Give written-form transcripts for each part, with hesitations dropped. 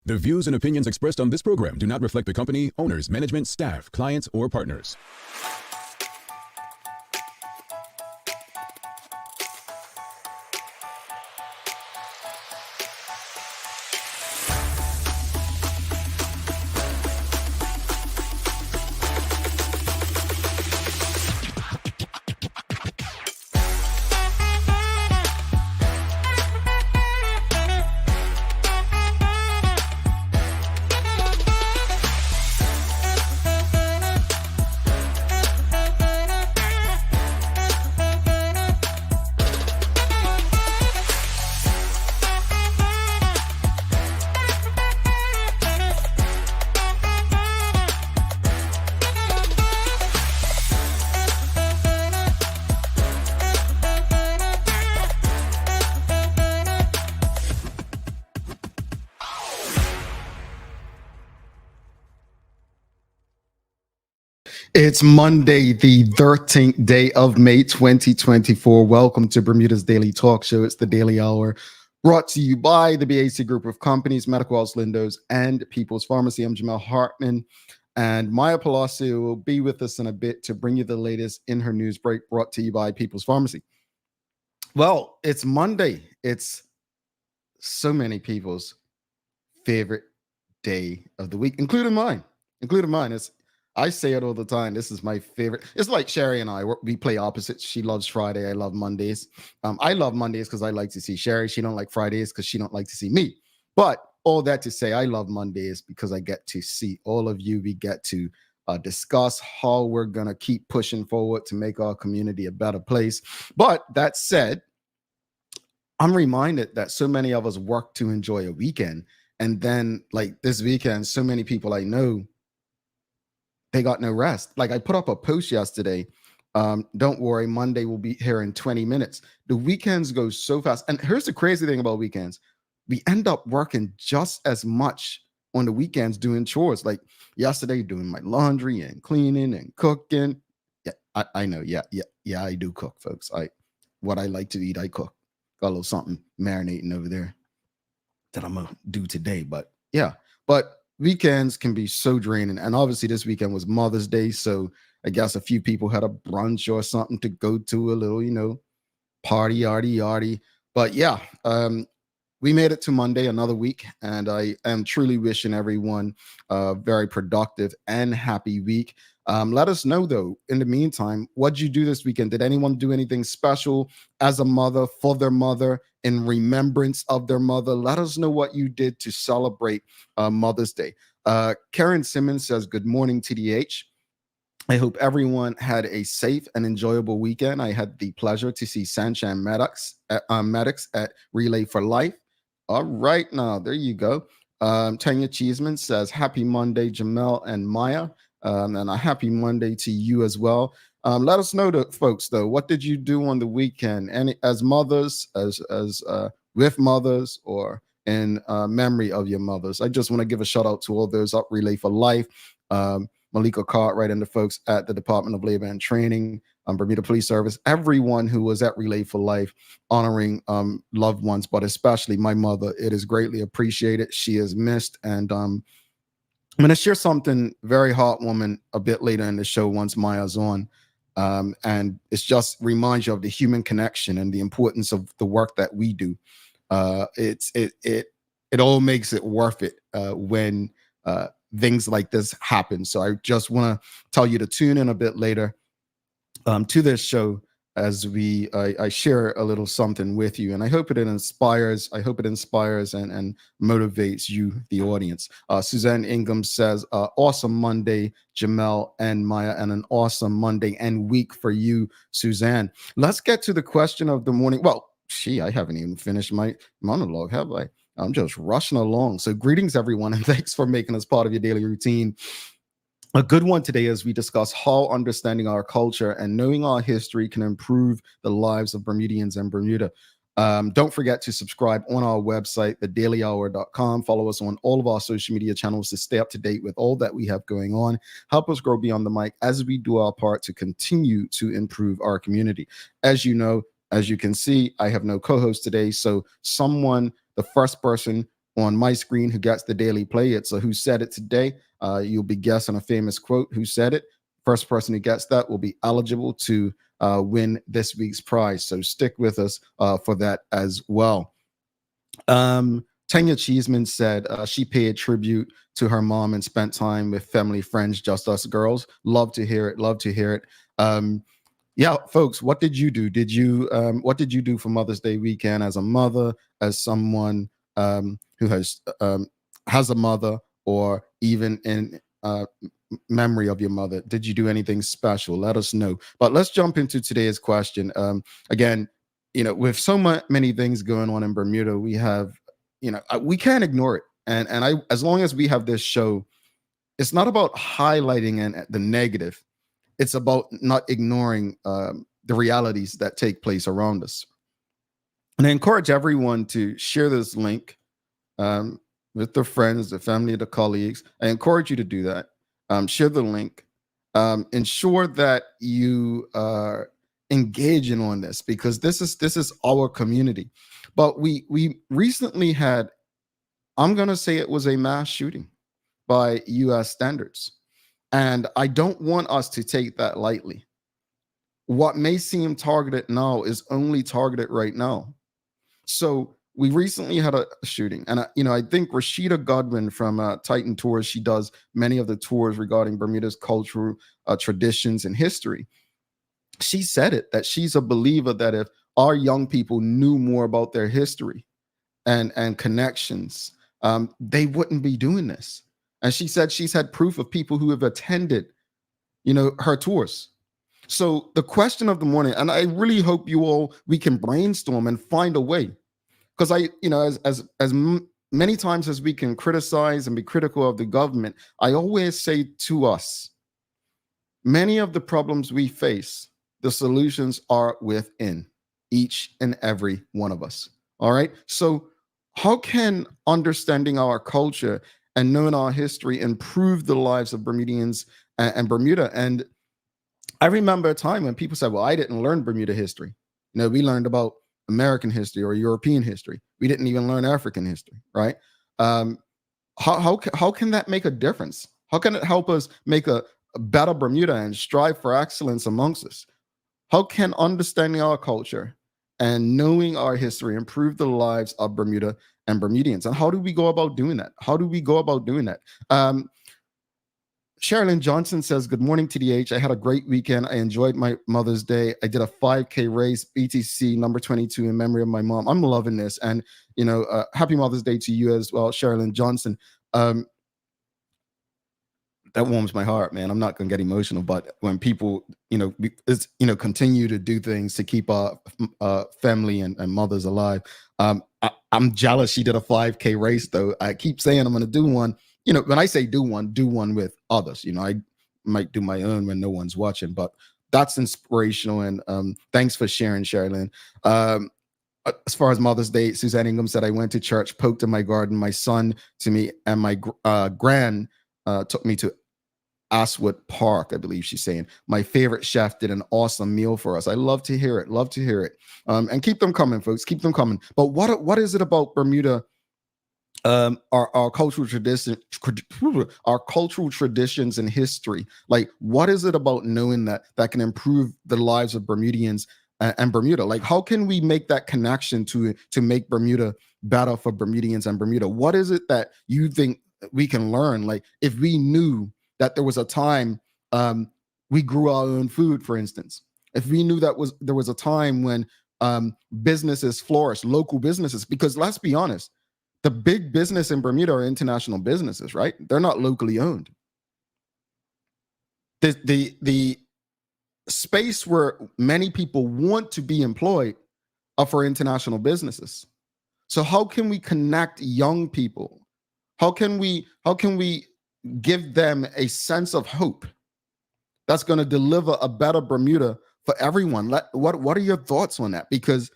The views and opinions expressed on this program do not reflect the company, owners, management, staff, clients, or partners. It's Monday, the 13th day of May 2024. Welcome to Bermuda's Daily Talk Show. It's the Daily Hour brought to you by the BAC Group of Companies, Medical House Lindos, and People's Pharmacy. I'm Jamel Hartman, and Maya Palacio will be with us in a bit to bring you the latest in her news break brought to you by People's Pharmacy. Well, it's Monday. It's so many people's favorite day of the week, including mine. I say it all the time. This is my favorite. It's like Sherry and I. We play opposites. She loves Friday. I love Mondays. I love Mondays because I like to see Sherry. She don't like Fridays because she don't like to see me. But all that to say, I love Mondays because I get to see all of you. We get to discuss how we're going to keep pushing forward to make our community a better place. But that said, I'm reminded that so many of us work to enjoy a weekend. And then like this weekend, so many people I know, they got no rest. Like I put up a post yesterday. Don't worry, Monday will be here in 20 minutes. The weekends go so fast. And here's the crazy thing about weekends. We end up working just as much on the weekends doing chores. Like yesterday, doing my laundry and cleaning and cooking. Yeah, I know. Yeah, I do cook, folks. What I like to eat, I cook. Got a little something marinating over there that I'm gonna do today. But yeah, weekends can be so draining. And obviously this weekend was Mother's Day. So I guess a few people had a brunch or something to go to, a little, party, yardy. But yeah, we made it to Monday, another week. And I am truly wishing everyone a very productive and happy week. Let us know, though, in the meantime, what'd you do this weekend? Did anyone do anything special as a mother, for their mother, in remembrance of their mother? Let us know what you did to celebrate Mother's Day. Karen Simmons says, good morning, TDH. I hope everyone had a safe and enjoyable weekend. I had the pleasure to see Sanchan Maddox at Relay for Life. All right, now, there you go. Tanya Cheeseman says, happy Monday, Jamel and Maya. And a happy Monday to you as well. Let us know, folks, though, what did you do on the weekend? Any as mothers, as with mothers, or in memory of your mothers? I just want to give a shout out to all those up Relay for Life, Malika Cartwright, and the folks at the Department of Labor and Training, Bermuda Police Service, everyone who was at Relay for Life, honoring loved ones, but especially my mother. It is greatly appreciated. She is missed, and I'm going to share something very heartwarming a bit later in the show once Maya's on. And it's just reminds you of the human connection and the importance of the work that we do. It all makes it worth it when things like this happen. So I just want to tell you to tune in a bit later to this show as I share a little something with you, and I hope it inspires. I hope it inspires and motivates you, the audience. Suzanne Ingham says, "Awesome Monday, Jamel and Maya, and an awesome Monday and week for you, Suzanne." Let's get to the question of the morning. Well, I haven't even finished my monologue, have I? I'm just rushing along. So, greetings, everyone, and thanks for making us part of your daily routine. A good one today as we discuss how understanding our culture and knowing our history can improve the lives of Bermudians and Bermuda. Don't forget to subscribe on our website, thedailyhour.com. Follow us on all of our social media channels to stay up to date with all that we have going on. Help us grow beyond the mic as we do our part to continue to improve our community. As you know, as you can see, I have no co-host today. So the first person on my screen who gets the daily play. It's a Who Said It today. You'll be guessing a famous quote. Who said it? First person who gets that will be eligible to win this week's prize. So stick with us for that as well. Tanya Cheeseman said she paid tribute to her mom and spent time with family, friends, just us girls. Love to hear it. Love to hear it. Yeah, folks, what did you do? What did you do for Mother's Day weekend as a mother, as someone who has a mother, or even in memory of your mother? Did you do anything special? Let us know. But let's jump into today's question. Again, with so many things going on in Bermuda, we have, we can't ignore it. And as long as we have this show, it's not about highlighting the negative. It's about not ignoring the realities that take place around us. And I encourage everyone to share this link with their friends, their family, their colleagues. I encourage you to do that. Share the link. Ensure that you are engaging on this, because this is our community. But we recently had, I'm going to say it was a mass shooting by U.S. standards. And I don't want us to take that lightly. What may seem targeted now is only targeted right now. So we recently had a shooting, and I think Rashida Godwin from Titan Tours, she does many of the tours regarding Bermuda's cultural traditions and history. She said it, that she's a believer that if our young people knew more about their history and connections, they wouldn't be doing this. And she said she's had proof of people who have attended, her tours. So the question of the morning, and I really hope we can brainstorm and find a way, because as many times as we can criticize and be critical of the government, I always say to us, many of the problems we face, the solutions are within each and every one of us. All right. So how can understanding our culture and knowing our history improve the lives of Bermudians and Bermuda? And I remember a time when people said, well, I didn't learn Bermuda history. We learned about American history or European history. We didn't even learn African history, right? How can that make a difference? How can it help us make a better Bermuda and strive for excellence amongst us? How can understanding our culture and knowing our history improve the lives of Bermuda and Bermudians? And how do we go about doing that? Sherilyn Johnson says, good morning, TDH. I had a great weekend. I enjoyed my Mother's Day. I did a 5K race, BTC number 22, in memory of my mom. I'm loving this. And, happy Mother's Day to you as well, Sherilyn Johnson. That warms my heart, man. I'm not going to get emotional, but when people, continue to do things to keep our family and mothers alive, I'm jealous she did a 5K race, though. I keep saying I'm going to do one. When I say do one with others. I might do my own when no one's watching, but that's inspirational. And thanks for sharing, Sherilyn. As far as Mother's Day, Suzanne Ingham said, I went to church, poked in my garden. My son to me, and my gran took me to Aswood Park, I believe she's saying. My favorite chef did an awesome meal for us. I love to hear it. Love to hear it. And keep them coming, folks. Keep them coming. But what is it about Bermuda? Our cultural traditions and history. Like, what is it about knowing that can improve the lives of Bermudians and Bermuda? Like, how can we make that connection to make Bermuda better for Bermudians and Bermuda? What is it that you think we can learn? Like, if we knew that there was a time we grew our own food, for instance, if we knew that there was a time when businesses flourished, local businesses, because let's be honest, the big business in Bermuda are international businesses, right? They're not locally owned. The space where many people want to be employed are for international businesses. So how can we connect young people? How can we give them a sense of hope that's going to deliver a better Bermuda for everyone? What are your thoughts on that? Because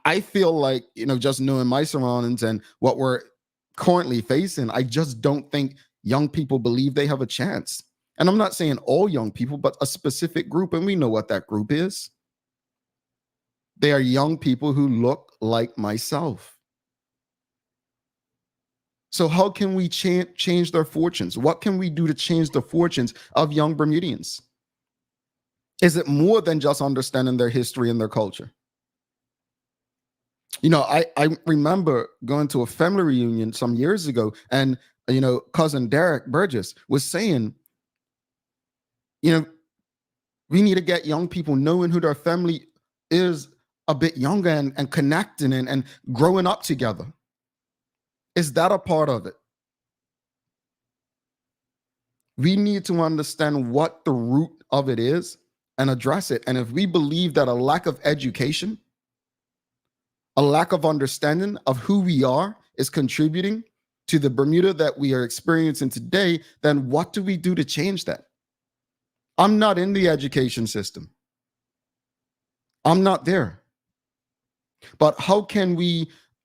I feel like, just knowing my surroundings and what we're currently facing, I just don't think young people believe they have a chance. And I'm not saying all young people, but a specific group, and we know what that group is. They are young people who look like myself. So how can we change their fortunes? What can we do to change the fortunes of young Bermudians? Is it more than just understanding their history and their culture? I remember going to a family reunion some years ago, and cousin Derek Burgess was saying, you know, we need to get young people knowing who their family is a bit younger, and connecting, and growing up together. Is that a part of it? We need to understand what the root of it is and address it. And if we believe that a lack of education, a lack of understanding of who we are is contributing to the Bermuda that we are experiencing today, then what do we do to change that? I'm not in the education system. I'm not there. But how can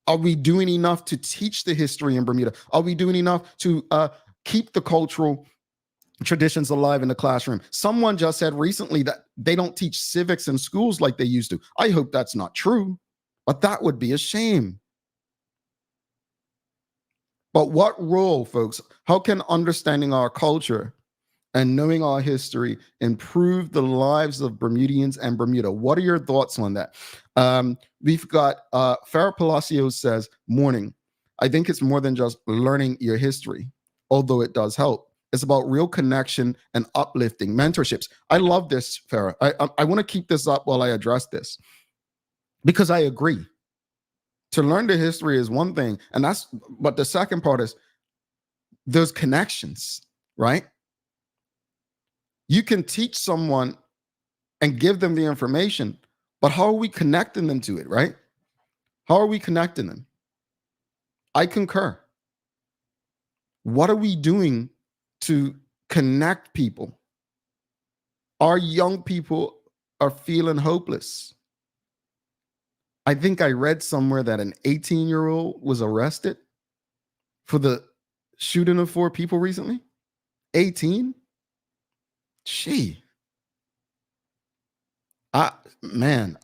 are we doing enough to teach the history in Bermuda? Are we doing enough to keep the cultural traditions alive in the classroom? Someone just said recently that they don't teach civics in schools like they used to. I hope that's not true, but that would be a shame. But what role, folks, how can understanding our culture and knowing our history improve the lives of Bermudians and Bermuda? What are your thoughts on that? We've got Farah Palacios says, morning. I think it's more than just learning your history, although it does help. It's about real connection and uplifting, mentorships. I love this, Farah. I want to keep this up while I address this, because I agree. To learn the history is one thing, but the second part is those connections, right? You can teach someone and give them the information, but how are we connecting them to it, right? How are we connecting them? I concur. What are we doing to connect people? Our young people are feeling hopeless. I think I read somewhere that an 18-year-old was arrested for the shooting of 4 people recently. 18? Gee. I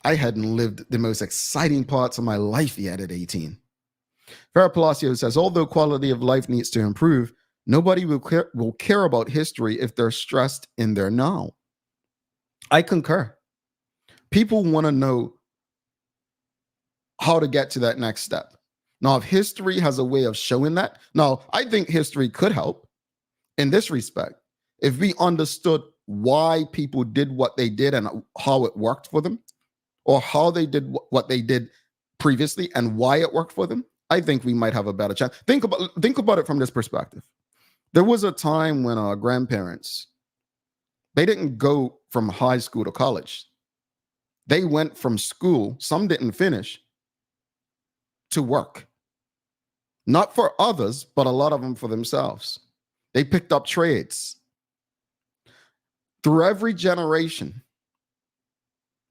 hadn't lived the most exciting parts of my life yet at 18. Farah Palacio says, although quality of life needs to improve, nobody will care about history if they're stressed in their now. I concur. People want to know how to get to that next step. Now, if history has a way of showing that, now I think history could help in this respect. If we understood why people did what they did and how it worked for them, or how they did what they did previously and why it worked for them, I think we might have a better chance. Think about it from this perspective. There was a time when our grandparents, they didn't go from high school to college. They went from school, some didn't finish, to work. Not for others, but a lot of them for themselves. They picked up trades. Through every generation,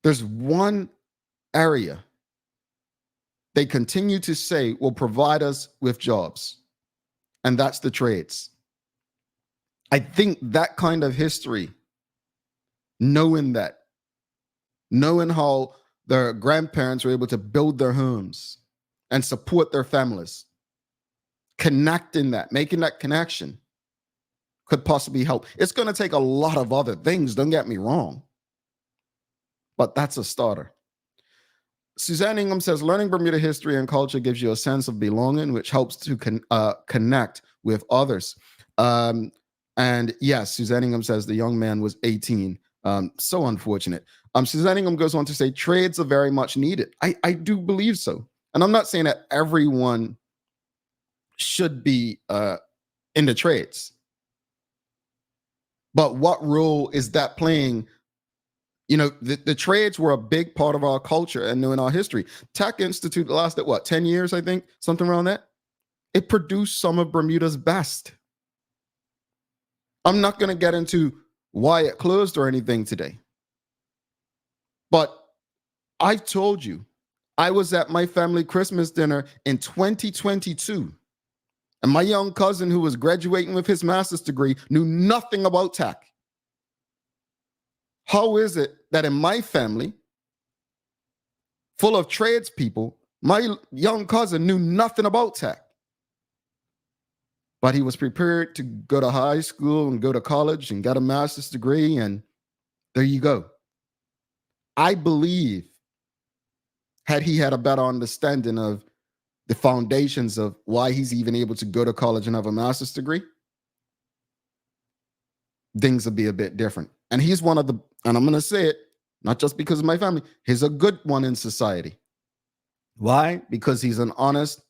there's one area they continue to say will provide us with jobs, and that's the trades. I think that kind of history, knowing how their grandparents were able to build their homes and support their families, connecting that, making that connection, could possibly help. It's going to take a lot of other things, don't get me wrong, but that's a starter. Suzanne Ingham says, learning Bermuda history and culture gives you a sense of belonging, which helps to connect with others. And yes, Suzanne Ingham says the young man was 18. So unfortunate. Suzanne Ingham goes on to say, trades are very much needed. I do believe so. And I'm not saying that everyone should be in the trades. But what role is that playing? The trades were a big part of our culture and in our history. Tech Institute lasted, 10 years, I think, something around that. It produced some of Bermuda's best. I'm not going to get into why it closed or anything today. But I've told you, I was at my family Christmas dinner in 2022. And my young cousin who was graduating with his master's degree knew nothing about tech. How is it that in my family, full of tradespeople, my young cousin knew nothing about tech? but he was prepared to go to high school and go to college and get a master's degree. And there you go. I believe had he had a better understanding of the foundations of why he's even able to go to college and have a master's degree, things would be a bit different. And he's one of the, and I'm going to say it, not just because of my family, he's a good one in society. Why? Because he's an honest,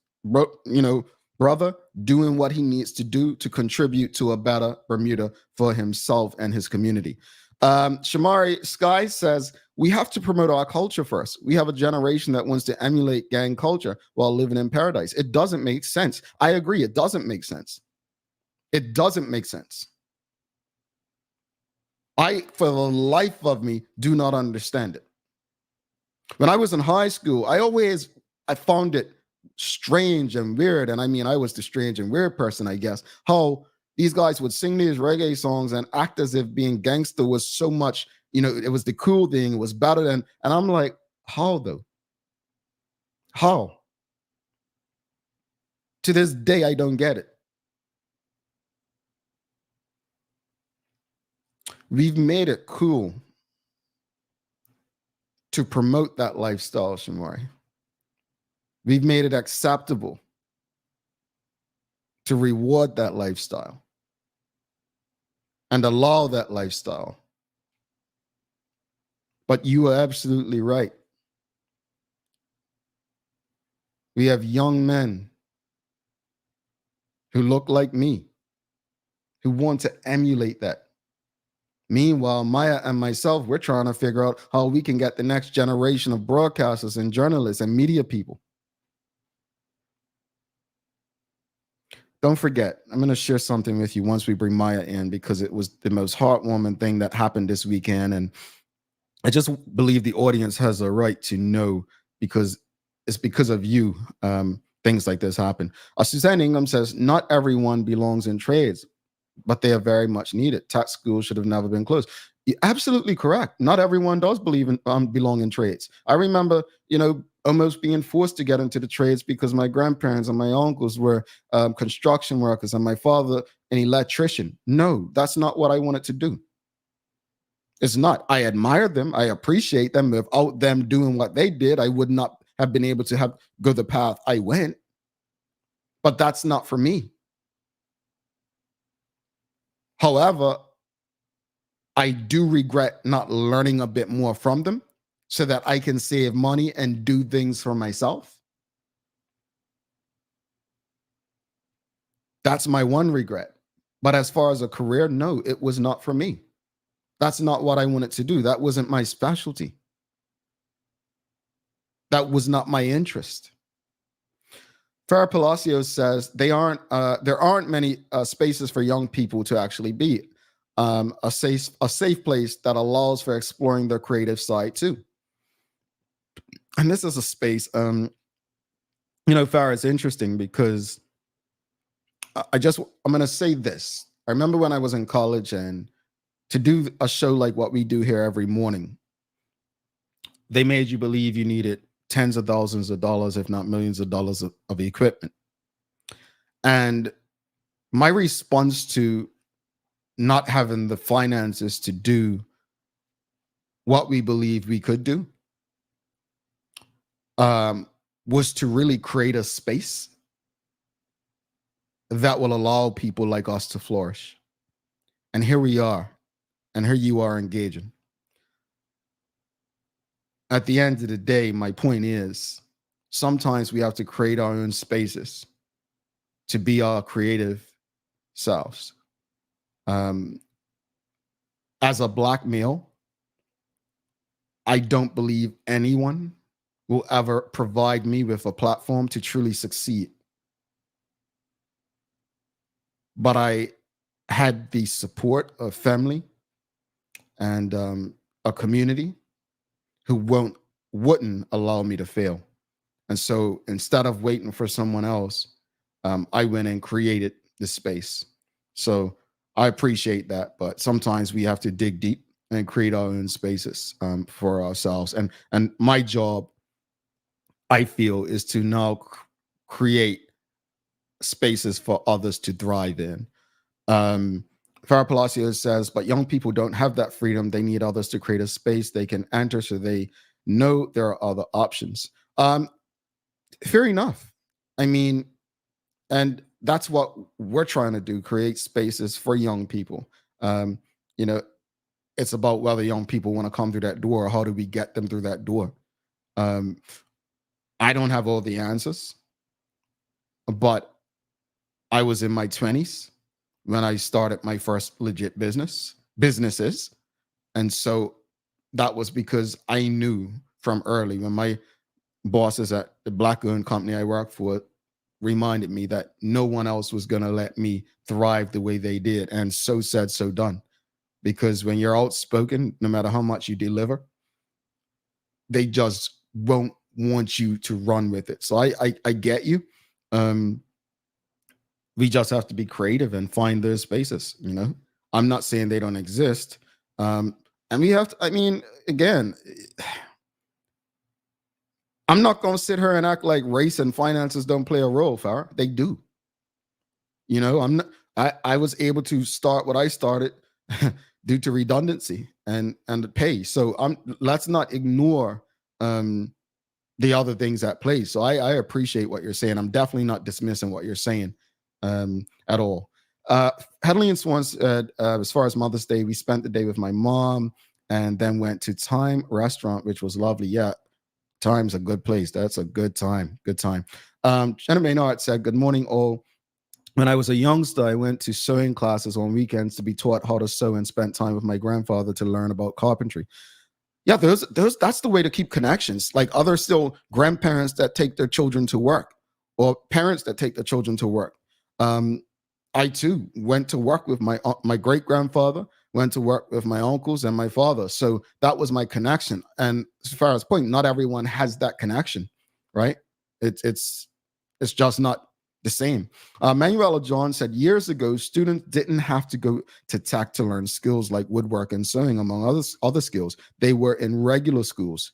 brother doing what he needs to do to contribute to a better Bermuda for himself and his community. Shamari Sky says, we have to promote our culture first. We have a generation that wants to emulate gang culture while living in paradise. It doesn't make sense. I agree. It doesn't make sense. It doesn't make sense. I, for the life of me, do not understand it. When I was in high school, I found it strange and weird. And I mean, I was the strange and weird person, I guess, how these guys would sing these reggae songs and act as if being gangster was so much, it was the cool thing, it was better than, and I'm like, how though? How? To this day, I don't get it. We've made it cool to promote that lifestyle, Shamari. We've made it acceptable to reward that lifestyle and allow that lifestyle. But you are absolutely right. We have young men who look like me, who want to emulate that. Meanwhile, Maya and myself, we're trying to figure out how we can get the next generation of broadcasters and journalists and media people. Don't forget, I'm going to share something with you once we bring Maya in, because it was the most heartwarming thing that happened this weekend. And I just believe the audience has a right to know, because it's because of you things like this happen. Suzanne Ingham says, not everyone belongs in trades, but they are very much needed. Tech schools should have never been closed. You're absolutely correct. Not everyone does belong in trades. I remember, almost being forced to get into the trades because my grandparents and my uncles were construction workers and my father an electrician. No, that's not what I wanted to do. It's not. I admire them. I appreciate them. Without them doing what they did, I would not have been able to go the path I went. But that's not for me. However, I do regret not learning a bit more from them so that I can save money and do things for myself. That's my one regret. But as far as a career, no, it was not for me. That's not what I wanted to do. That wasn't my specialty. That was not my interest. Farah Palacio says there aren't many spaces for young people to actually be a safe place that allows for exploring their creative side too. And this is a space, Farah, it's interesting because I'm going to say this. I remember when I was in college, and to do a show like what we do here every morning, they made you believe you needed tens of thousands of dollars, if not millions of dollars of equipment. And my response to not having the finances to do what we believed we could do was to really create a space that will allow people like us to flourish. And here we are, and here you are engaging. At the end of the day, my point is, sometimes we have to create our own spaces to be our creative selves. As a Black male, I don't believe anyone will ever provide me with a platform to truly succeed. But I had the support of family and a community who wouldn't allow me to fail. And so instead of waiting for someone else, I went and created this space. So I appreciate that, but sometimes we have to dig deep and create our own spaces for ourselves. And my job, I feel, is to now create spaces for others to thrive in. Um, Farah Palacio says, but young people don't have that freedom. They need others to create a space they can enter so they know there are other options. Fair enough. I mean, and that's what we're trying to do, create spaces for young people. Um, you know, it's about whether young people want to come through that door or how do we get them through that door. Um, I don't have all the answers, but I was in my 20s when I started my first legit businesses. And so that was because I knew from early when my bosses at the black owned company I worked for reminded me that no one else was going to let me thrive the way they did. And so said, so done. Because when you're outspoken, no matter how much you deliver, they just won't want you to run with it. So I get you. We just have to be creative and find those spaces. I'm not saying they don't exist. And we have to, I mean, again, I'm not going to sit here and act like race and finances don't play a role, Farah. They do. I'm not, I was able to start what I started due to redundancy and the pay. So let's not ignore the other things at play. So I appreciate what you're saying. I'm definitely not dismissing what you're saying at all. Headley and Swan said, as far as Mother's Day, we spent the day with my mom and then went to Time Restaurant, which was lovely. Yeah, Time's a good place. That's a good time. Good time. Jenna Maynard said, good morning, all. When I was a youngster, I went to sewing classes on weekends to be taught how to sew and spent time with my grandfather to learn about carpentry. Yeah, that's the way to keep connections. Like other still grandparents that take their children to work or parents that take their children to work. I too went to work with my great grandfather, went to work with my uncles and my father. So that was my connection. And as far as point, not everyone has that connection, right? It's just not the same. Manuela John said, years ago, students didn't have to go to tech to learn skills like woodwork and sewing, among other skills. They were in regular schools.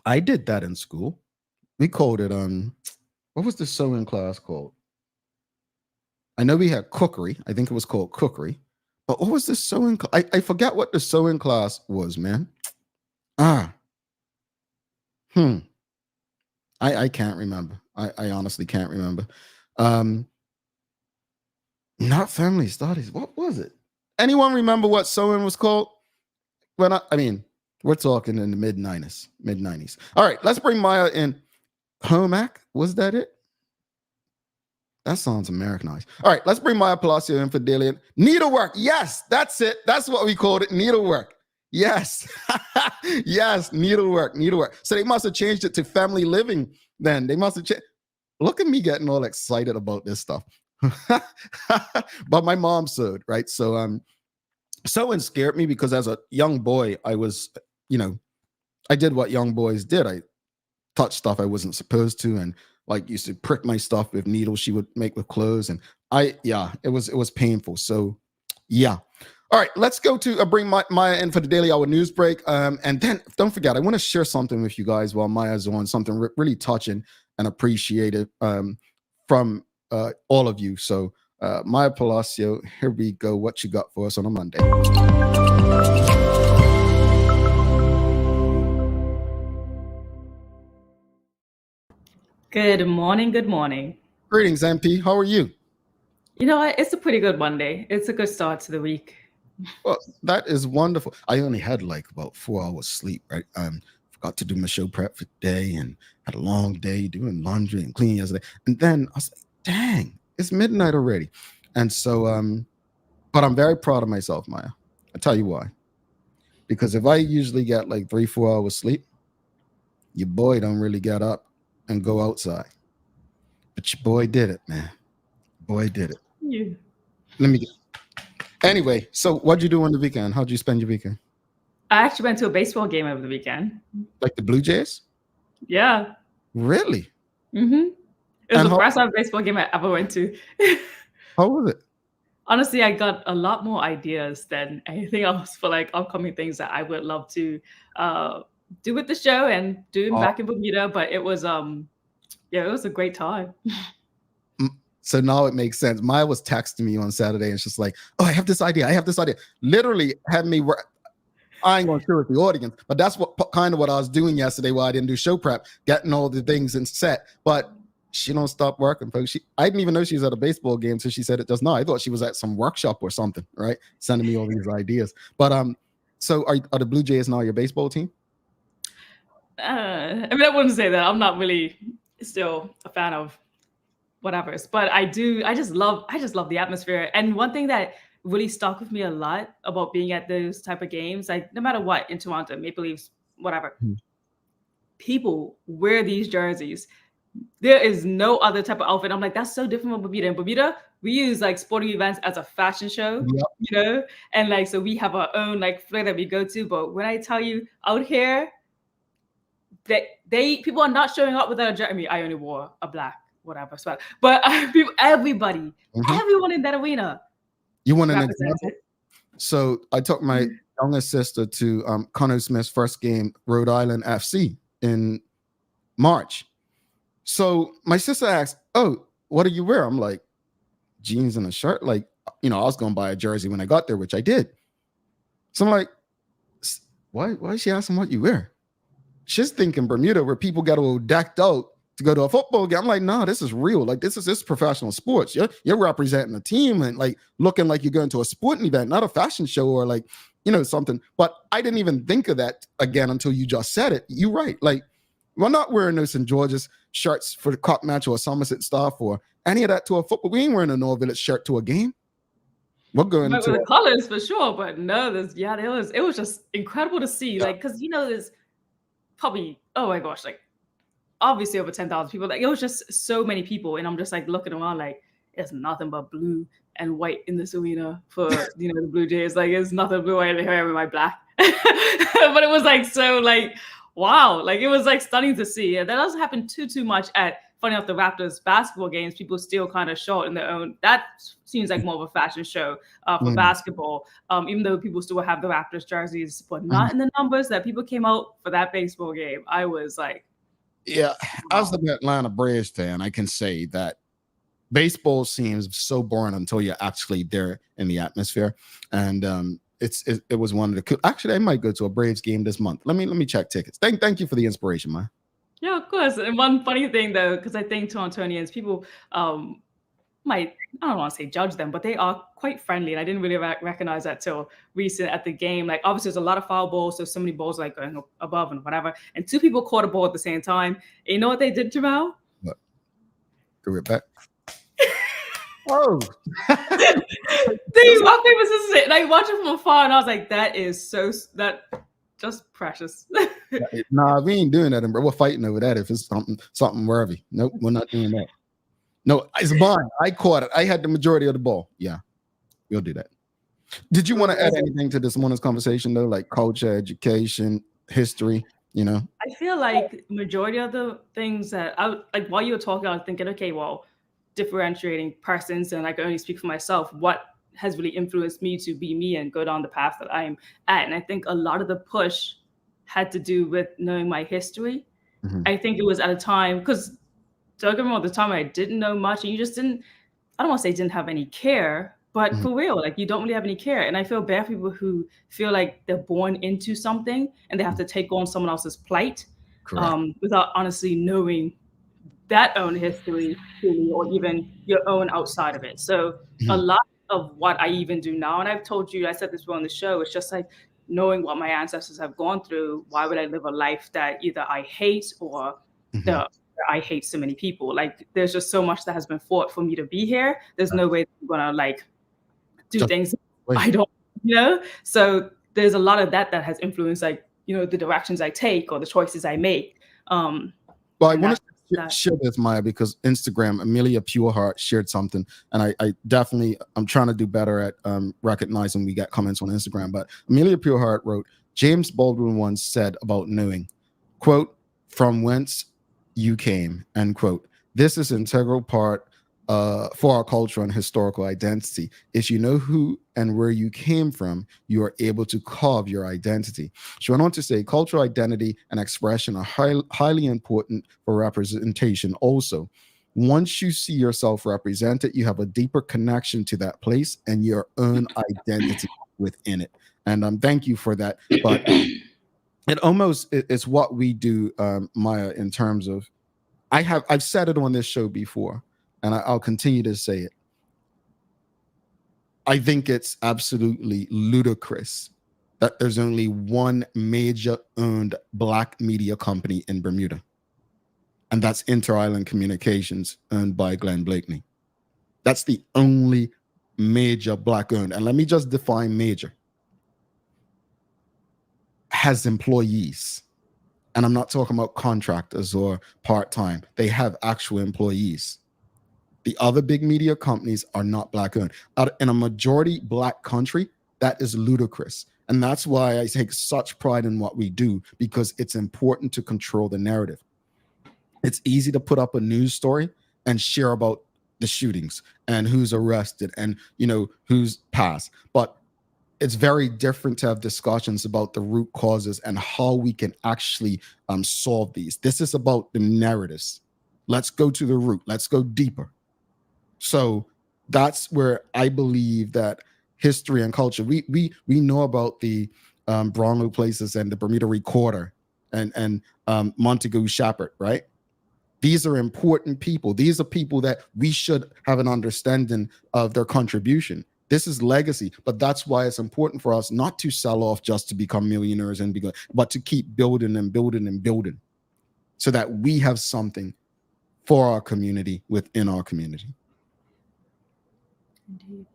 I did that in school. We called it, what was the sewing class called? I know we had cookery. I think it was called cookery. But what was the sewing? I forget what the sewing class was, man. I can't remember. I honestly can't remember. Not family studies. What was it? Anyone remember what sewing was called? I mean, we're talking in the mid 90s. All right, let's bring Maya in. Home ec, was that it? That sounds Americanized. All right, let's bring Maya Palacio in for daily needlework. Yes, that's it. That's what we called it, needlework. Yes, yes, needlework. So they must have changed it to family living. Then they must have changed. Look at me getting all excited about this stuff. But my mom sewed, right? So sewing scared me because as a young boy, I was, I did what young boys did. I touched stuff I wasn't supposed to, and like used to prick my stuff with needles she would make with clothes, and it was painful. So yeah. All right, let's go to bring Maya in for the Daily Hour news break. And then don't forget, I want to share something with you guys while Maya's on, something really touching and appreciated from all of you. So Maya Palacio, here we go. What you got for us on a Monday? Good morning. Good morning. Greetings, MP. How are you? You know what? It's a pretty good Monday. It's a good start to the week. Well, that is wonderful. I only had like about 4 hours sleep, right? Forgot to do my show prep for the day and had a long day doing laundry and cleaning yesterday. And then I was like, dang, it's midnight already. And so, but I'm very proud of myself, Maya. I'll tell you why. Because if I usually get like 3-4 hours sleep, your boy don't really get up and go outside. But your boy did it, man. Boy did it. Yeah. Anyway, so what'd you do on the weekend? How'd you spend your weekend? I actually went to a baseball game over the weekend. Like the Blue Jays? Yeah. Really? Mm-hmm. It was the first baseball game I ever went to. How was it? Honestly, I got a lot more ideas than anything else for like upcoming things that I would love to do with the show and do back in Bermuda. But it was it was a great time. So now it makes sense. Maya was texting me on Saturday and she's like, oh, I have this idea. I have this idea. Literally had me I ain't gonna share with the audience, but that's what kind of what I was doing yesterday while I didn't do show prep, getting all the things in set. But she don't stop working, folks. I didn't even know she was at a baseball game, so she said it just now. I thought she was at some workshop or something, right? Sending me all these ideas. But so are the Blue Jays now your baseball team? I mean, I wouldn't say that. I'm not really still a fan of whatever, but I just love the atmosphere. And one thing that really stuck with me a lot about being at those type of games, like no matter what, in Toronto, Maple Leafs, whatever, people wear these jerseys. There is no other type of outfit. I'm like, that's so different from Bermuda. In Bermuda, we use like sporting events as a fashion show, you know, and like so we have our own like flair that we go to. But when I tell you out here, that people are not showing up without a jersey. I mean, I only wore a black whatever sweater, but everyone in that arena. You want an example? So I took my youngest sister to Connor Smith's first game, Rhode Island FC in March. So my sister asked, "Oh, what do you wear?" I'm like, "Jeans and a shirt." Like, you know, I was going to buy a jersey when I got there, which I did. So I'm like, "Why is she asking what you wear?" She's thinking Bermuda, where people get all decked out to go to a football game. I'm like, no, this is real. Like, this is professional sports. You're representing a team and like looking like you're going to a sporting event, not a fashion show or like, you know, something. But I didn't even think of that again until you just said it. You're right. Like, we're not wearing no St. George's shirts for the cup match or Somerset stuff or any of that to a football. We ain't wearing a North Village shirt to a game. We're going to the colors for sure, but no, it was just incredible to see. Like, because you know, there's probably, oh my gosh, like obviously over 10,000 people. Like, it was just so many people, and I'm just like looking around like it's nothing but blue and white in this arena for you know the Blue Jays. Like, it's nothing blue, white, and hair with my black. But it was like so like wow, like it was like stunning to see. And that doesn't happen too much at funny enough the Raptors basketball games. People still kind of show it in their own. That seems like more of a fashion show for basketball, even though people still have the Raptors jerseys, but not in the numbers that people came out for that baseball game. I was like, yeah, as an Atlanta Braves fan, I can say that baseball seems so boring until you're actually there in the atmosphere. And it was one of the actually I might go to a Braves game this month. Let me check tickets. Thank you for the inspiration, man. Yeah, of course. And one funny thing though, because I think Torontonians, people might, I don't want to say judge them, but they are quite friendly. And I didn't really recognize that till recent at the game. Like obviously there's a lot of foul balls. So many balls like going above and whatever. And two people caught a ball at the same time. And you know what they did, Jamal? What? Go it back. Oh. My favorite is like watching from afar, and I was like, that is just precious. Nah, we ain't doing that. We're fighting over that if it's something worthy. Nope, we're not doing that. No, it's mine. I caught it. I had the majority of the ball. Yeah, we'll do that. Did you want to add anything to this morning's conversation though, like culture, education, history? You know, I feel like majority of the things that I like while you were talking, I was thinking, okay, well, differentiating persons, and I can only speak for myself. What has really influenced me to be me and go down the path that I'm at? And I think a lot of the push had to do with knowing my history. I think it was at a time, because don't get me wrong, at the time I didn't know much, and you just didn't, I don't want to say didn't have any care, but for real, like you don't really have any care. And I feel bad for people who feel like they're born into something and they have to take on someone else's plight without honestly knowing that own history or even your own outside of it. So a lot of what I even do now, and I've told you, I said this on the show, it's just like knowing what my ancestors have gone through. Why would I live a life that either I hate or I hate so many people? Like there's just so much that has been fought for me to be here. There's no way I'm gonna like do things I don't, you know? So there's a lot of that has influenced like, you know, the directions I take or the choices I make. Well, I want to share this, Maya, because Instagram, Amelia Pureheart shared something, and I definitely, I'm trying to do better at recognizing we get comments on Instagram, but Amelia Pureheart wrote, James Baldwin once said about knowing, quote, from whence you came, end quote. This is an integral part for our culture and historical identity. If you know who and where you came from, you are able to carve your identity. She went on to say, cultural identity and expression are highly important for representation also. Once you see yourself represented, you have a deeper connection to that place and your own identity within it. And thank you for that. But it's what we do, Maya, in terms of I've said it on this show before, and I'll continue to say it. I think it's absolutely ludicrous that there's only one major owned Black media company in Bermuda, and that's Inter-Island Communications, owned by Glenn Blakeney. That's the only major Black owned. And let me just define major. Has employees. And I'm not talking about contractors or part-time. They have actual employees. The other big media companies are not Black owned. In a majority Black country, that is ludicrous. And that's why I take such pride in what we do, because it's important to control the narrative. It's easy to put up a news story and share about the shootings and who's arrested and, who's passed. But it's very different to have discussions about the root causes and how we can actually solve these. This is about the narratives. Let's go to the root. Let's go deeper. So that's where I believe that history and culture, we know about the Brownlow Places and the Bermuda Recorder and Montague Shepard, right? These are important people. These are people that we should have an understanding of their contribution. This is legacy, but that's why it's important for us not to sell off just to become millionaires but to keep building and building and building so that we have something for our community within our community. Indeed.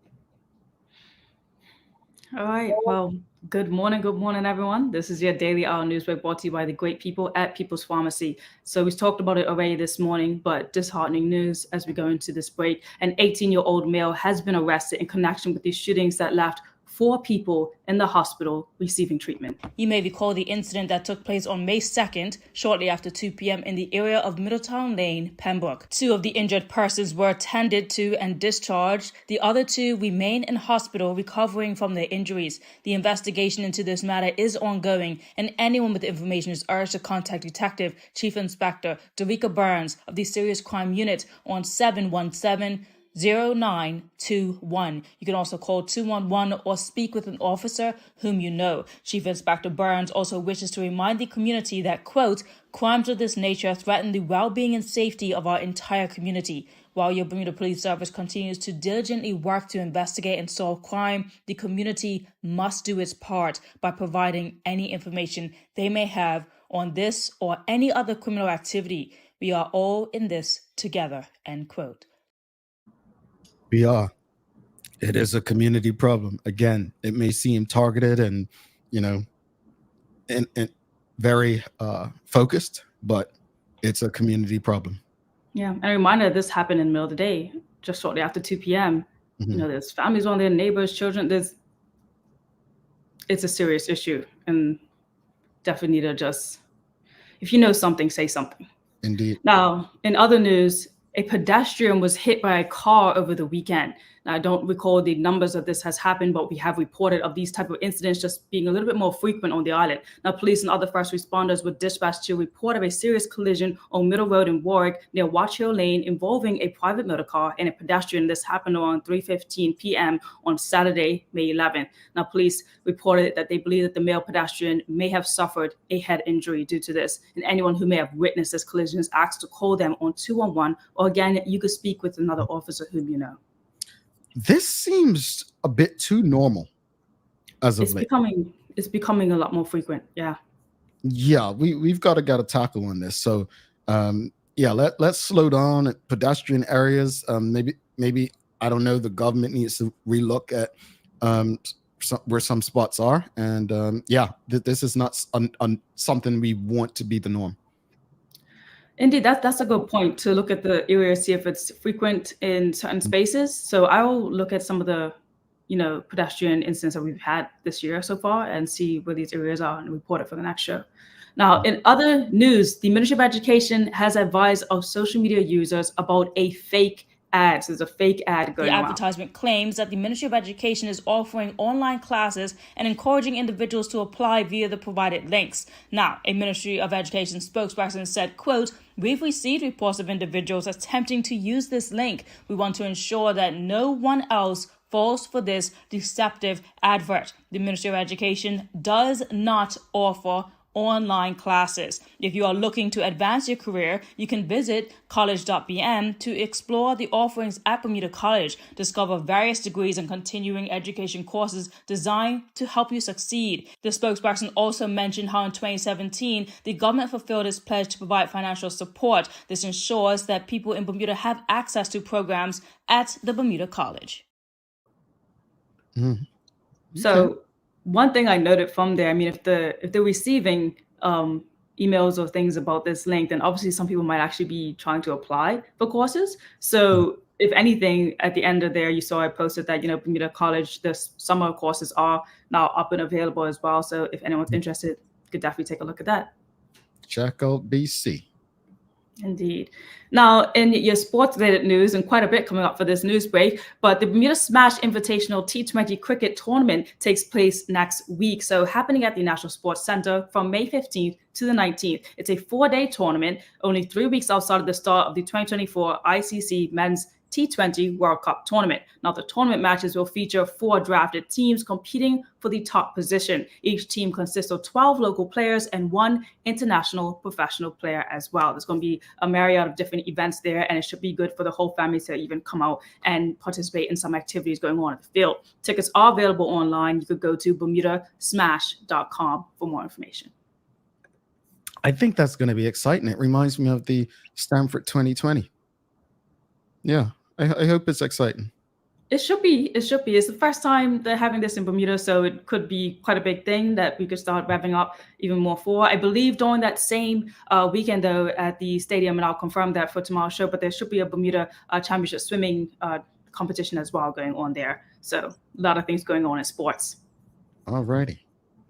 All right. Well, good morning, everyone. This is your Daily Hour news break brought to you by the great people at People's Pharmacy. So we've talked about it already this morning, but disheartening news as we go into this break. An 18-year-old male has been arrested in connection with these shootings that left 4 people in the hospital receiving treatment. You may recall the incident that took place on May 2nd, shortly after 2 p.m. in the area of Middletown Lane, Pembroke. 2 of the injured persons were attended to and discharged. The other 2 remain in hospital recovering from their injuries. The investigation into this matter is ongoing, and anyone with information is urged to contact Detective Chief Inspector Derica Burns of the Serious Crime Unit on 717-0921. You can also call 211 or speak with an officer whom you know. Chief Inspector Burns also wishes to remind the community that, quote, crimes of this nature threaten the well-being and safety of our entire community. While your Bermuda Police Service continues to diligently work to investigate and solve crime, the community must do its part by providing any information they may have on this or any other criminal activity. We are all in this together, end quote. We are. It is a community problem. Again, it may seem targeted and, and very focused, but it's a community problem. Yeah, and a reminder, this happened in the middle of the day, just shortly after 2 p.m. Mm-hmm. There's families on there, neighbors, children. It's a serious issue, and definitely need to just, if you know something, say something. Indeed. Now, in other news, a pedestrian was hit by a car over the weekend. Now, I don't recall the numbers of this has happened, but we have reported of these type of incidents just being a little bit more frequent on the island. Now, police and other first responders were dispatched to report of a serious collision on Middle Road in Warwick near Watch Hill Lane involving a private motor car and a pedestrian. This happened around 3:15 p.m. on Saturday, May 11th. Now, police reported that they believe that the male pedestrian may have suffered a head injury due to this. And anyone who may have witnessed this collision is asked to call them on 211, or again, you could speak with another officer whom you know. This seems a bit too normal as of late. It's becoming a lot more frequent. Yeah. Yeah, we've got to get a tackle on this. So let's slow down at pedestrian areas. Maybe I don't know, the government needs to relook at where some spots are. And this is not something we want to be the norm. Indeed, that's a good point, to look at the area, see if it's frequent in certain spaces. So I'll look at some of the, pedestrian incidents that we've had this year so far and see where these areas are and report it for the next show. Now, in other news, the Ministry of Education has advised of social media users about a fake ads. There's a fake ad going The around. advertisement claims that the Ministry of Education is offering online classes and encouraging individuals to apply via the provided links. Now, a Ministry of Education spokesperson said, quote, "We've received reports of individuals attempting to use this link. We want to ensure that no one else falls for this deceptive advert. The Ministry of Education does not offer online classes. If you are looking to advance your career, you can visit college.bm to explore the offerings at Bermuda College, discover various degrees and continuing education courses designed to help you succeed." The spokesperson also mentioned how in 2017, the government fulfilled its pledge to provide financial support. This ensures that people in Bermuda have access to programs at the Bermuda College. So one thing I noted from there, I mean, if they're receiving emails or things about this link, then obviously some people might actually be trying to apply for courses. So if anything, at the end of there, you saw I posted that, Bermuda College, the summer courses are now up and available as well. So if anyone's interested, you could definitely take a look at that. Check out BC. Indeed. Now, in your sports-related news, and quite a bit coming up for this news break, but the Bermuda Smash Invitational T20 Cricket Tournament takes place next week. So happening at the National Sports Centre from May 15th to the 19th. It's a 4-day tournament, only 3 weeks outside of the start of the 2024 ICC Men's T20 World Cup tournament. Now, the tournament matches will feature 4 drafted teams competing for the top position. Each team consists of 12 local players and 1 international professional player as well. There's going to be a myriad of different events there, and it should be good for the whole family to even come out and participate in some activities going on at the field. Tickets are available online. You could go to bermudasmash.com for more information. I think that's going to be exciting. It reminds me of the Stanford 2020. Yeah. I hope it's exciting. It should be. It's the first time they're having this in Bermuda, so it could be quite a big thing that we could start revving up even more for. I believe during that same weekend, though, at the stadium, and I'll confirm that for tomorrow's show, but there should be a Bermuda Championship swimming competition as well going on there. So a lot of things going on in sports. All righty.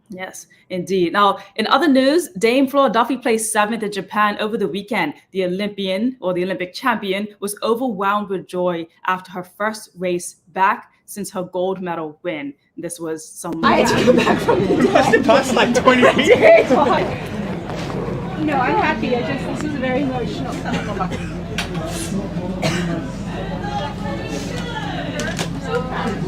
Yes, indeed. Now, in other news, Dame Flora Duffy placed 7th in Japan over the weekend. The Olympian, or the Olympic champion, was overwhelmed with joy after her first race back since her gold medal win. This was some. I had to come back from the Must have passed like 20 feet. No, I'm happy. This was very emotional. So proud.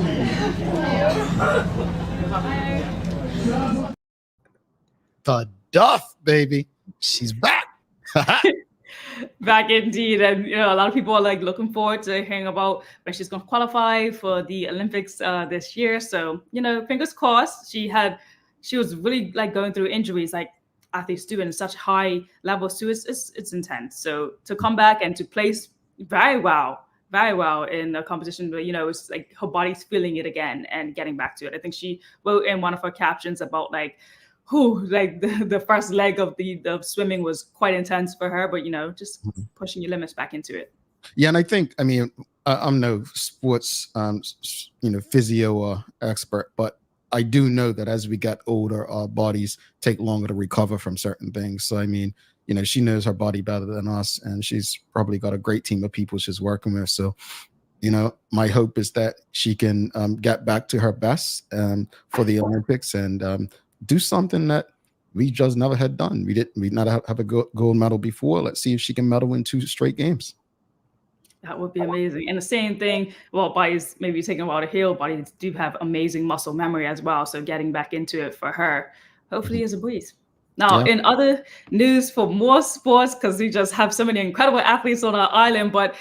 The Duff, baby. She's back. Back indeed. And a lot of people are like looking forward to hearing about when she's going to qualify for the Olympics this year. So, fingers crossed. She was really like going through injuries like athletes do in such high levels too. It's intense. So to come back and to place very well in the competition, but it's like her body's feeling it again and getting back to it. I think she wrote in one of her captions about the first leg of the swimming was quite intense for her, but just pushing your limits back into it. Yeah, and I think, I'm no sports physio or expert, but I do know that as we get older, our bodies take longer to recover from certain things. So she knows her body better than us, and she's probably got a great team of people she's working with. So, my hope is that she can get back to her best for the Olympics and do something that we just never had done. We not have a gold medal before. Let's see if she can medal in 2 straight games. That would be amazing. And the same thing, well, bodies maybe taking a while to heal. Bodies do have amazing muscle memory as well. So getting back into it for her, hopefully is a breeze. Now, in other news for more sports, because we just have so many incredible athletes on our island, but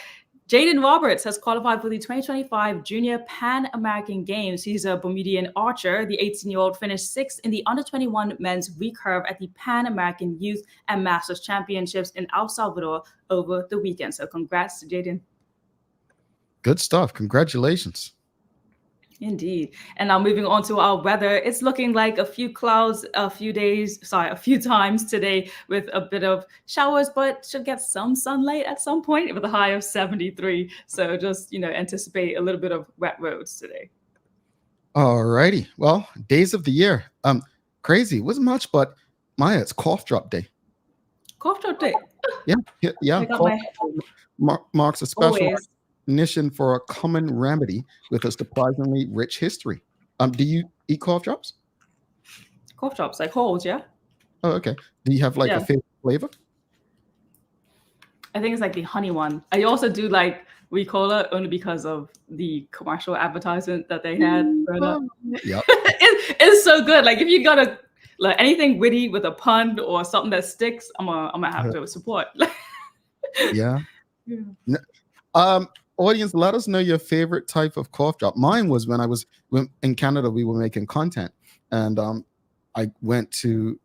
Jaden Roberts has qualified for the 2025 Junior Pan American Games. He's a Bermudian archer. The 18-year-old finished 6th in the under-21 men's recurve at the Pan American Youth and Masters Championships in El Salvador over the weekend. So congrats to Jaden. Good stuff. Congratulations. Indeed. And now moving on to our weather, it's looking like a few clouds, a few times today with a bit of showers, but should get some sunlight at some point with a high of 73. So just, anticipate a little bit of wet roads today. All righty. Well, days of the year. Crazy. It wasn't much, but Maya, it's cough drop day. Cough drop day. Yeah. Cough marks a special. recognition for a common remedy with a surprisingly rich history. Do you eat cough drops? Cough drops, like holes, yeah? Oh, okay. Do you have like a Yeah. favorite flavor? I think it's like the honey one. I also do like Ricola only because of the commercial advertisement that they had. Yeah. It's so good. Like if you got a like anything witty with a pun or something that sticks, I'm gonna have to support. Yeah. Yeah. Audience, let us know your favorite type of cough drop. Mine was when in Canada, we were making content, and I went to,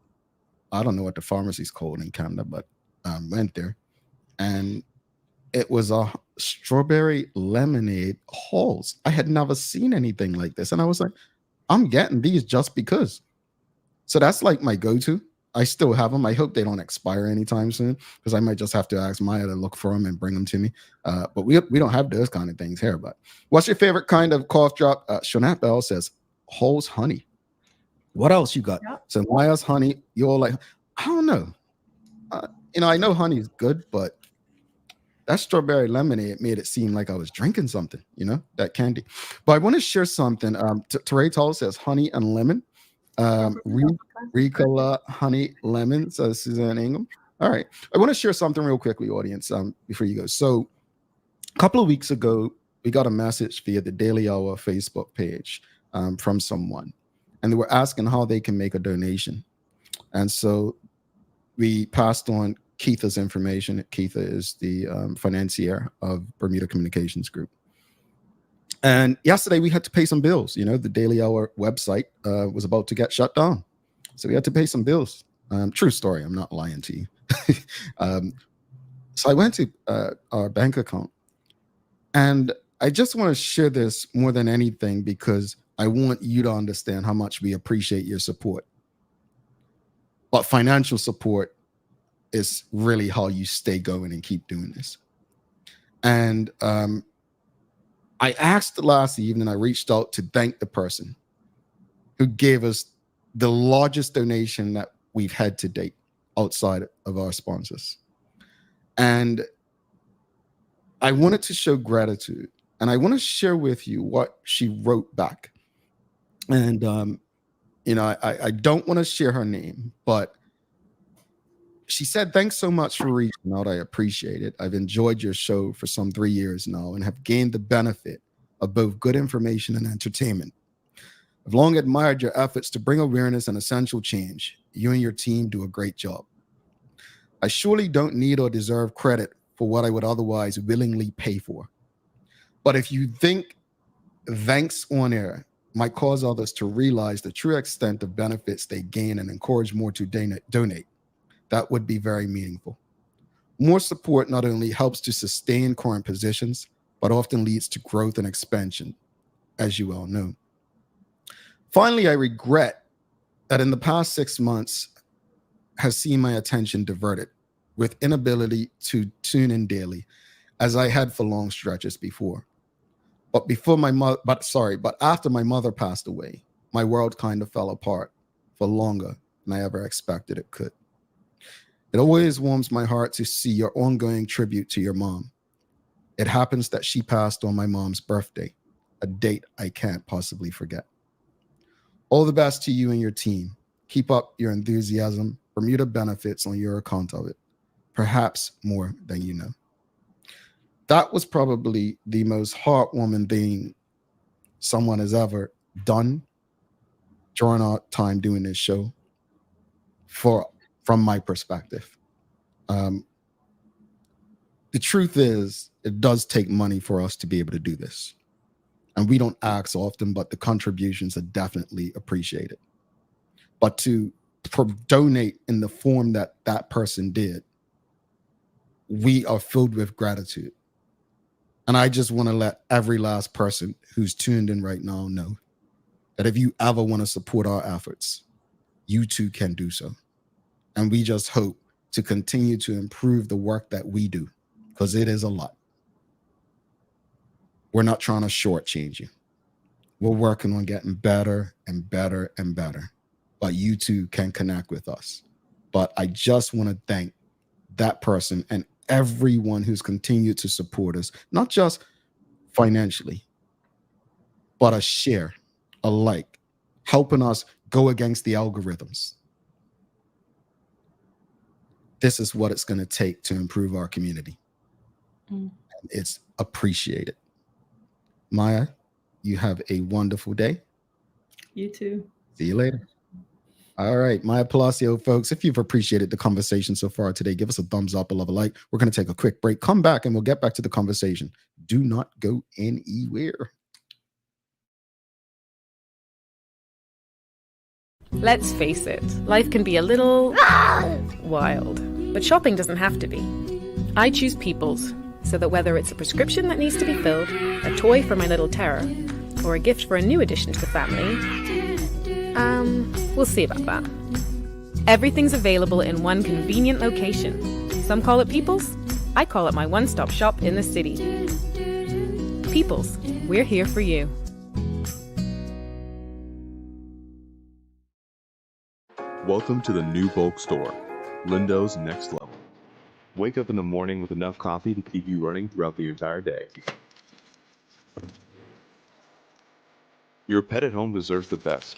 I don't know what the pharmacy's called in Canada, but went there, and it was a strawberry lemonade halls. I had never seen anything like this, and I was like, I'm getting these just because. So that's like my go-to. I still have them. I hope they don't expire anytime soon, because I might just have to ask Maya to look for them and bring them to me. But we don't have those kind of things here. But what's your favorite kind of cough drop? Shonat Bell says Halls honey. What else you got? Yeah. So Maya's honey. You're like, I don't know. I know honey is good, but that strawberry lemonade made it seem like I was drinking something, that candy. But I want to share something. Teray Tall says honey and lemon. Ricola, honey, lemon, says Suzanne Ingham. All right. I want to share something real quickly, audience, before you go. So a couple of weeks ago, we got a message via the Daily Hour Facebook page from someone, and they were asking how they can make a donation. And so we passed on Keitha's information. Keitha is the financier of Bermuda Communications Group. And yesterday we had to pay some bills. The Daily Hour website was about to get shut down. So we had to pay some bills. True story. I'm not lying to you. So I went to our bank account, and I just want to share this more than anything because I want you to understand how much we appreciate your support. But financial support is really how you stay going and keep doing this. And I asked last evening, I reached out to thank the person who gave us the largest donation that we've had to date outside of our sponsors. And I wanted to show gratitude, and I want to share with you what she wrote back. And, I don't want to share her name, but she said, "Thanks so much for reaching out. I appreciate it. I've enjoyed your show for some 3 years now and have gained the benefit of both good information and entertainment. I've long admired your efforts to bring awareness and essential change. You and your team do a great job. I surely don't need or deserve credit for what I would otherwise willingly pay for. But if you think thanks on air might cause others to realize the true extent of benefits they gain and encourage more to donate, that would be very meaningful. More support not only helps to sustain current positions, but often leads to growth and expansion, as you well know. Finally, I regret that in the past 6 months has seen my attention diverted with inability to tune in daily as I had for long stretches before. But after my mother passed away, my world kind of fell apart for longer than I ever expected it could. It always warms my heart to see your ongoing tribute to your mom. It happens that she passed on my mom's birthday, a date I can't possibly forget. All the best to you and your team. Keep up your enthusiasm. Bermuda benefits on your account of it, perhaps more than you know." That was probably the most heartwarming thing someone has ever done during our time doing this show, from my perspective. The truth is, it does take money for us to be able to do this. And we don't ask often, but the contributions are definitely appreciated. But to donate in the form that that person did, we are filled with gratitude. And I just want to let every last person who's tuned in right now know that if you ever want to support our efforts, you too can do so. And we just hope to continue to improve the work that we do, because it is a lot. We're not trying to shortchange you. We're working on getting better and better and better. But you too can connect with us. But I just want to thank that person and everyone who's continued to support us, not just financially, but a share, a like, helping us go against the algorithms. This is what it's going to take to improve our community. It's appreciated. Maya, you have a wonderful day. You too. See you later. All right, Maya Palacio, folks, if you've appreciated the conversation so far today, give us a thumbs up, a love, a like. We're going to take a quick break. Come back and we'll get back to the conversation. Do not go anywhere. Let's face it, life can be a little wild, but shopping doesn't have to be. I choose People's, so that whether it's a prescription that needs to be filled, a toy for my little terror, or a gift for a new addition to the family, we'll see about that. Everything's available in one convenient location. Some call it People's, I call it my one-stop shop in the city. People's, we're here for you. Welcome to the new bulk store, Lindo's Next Level. Wake up in the morning with enough coffee to keep you running throughout the entire day. Your pet at home deserves the best.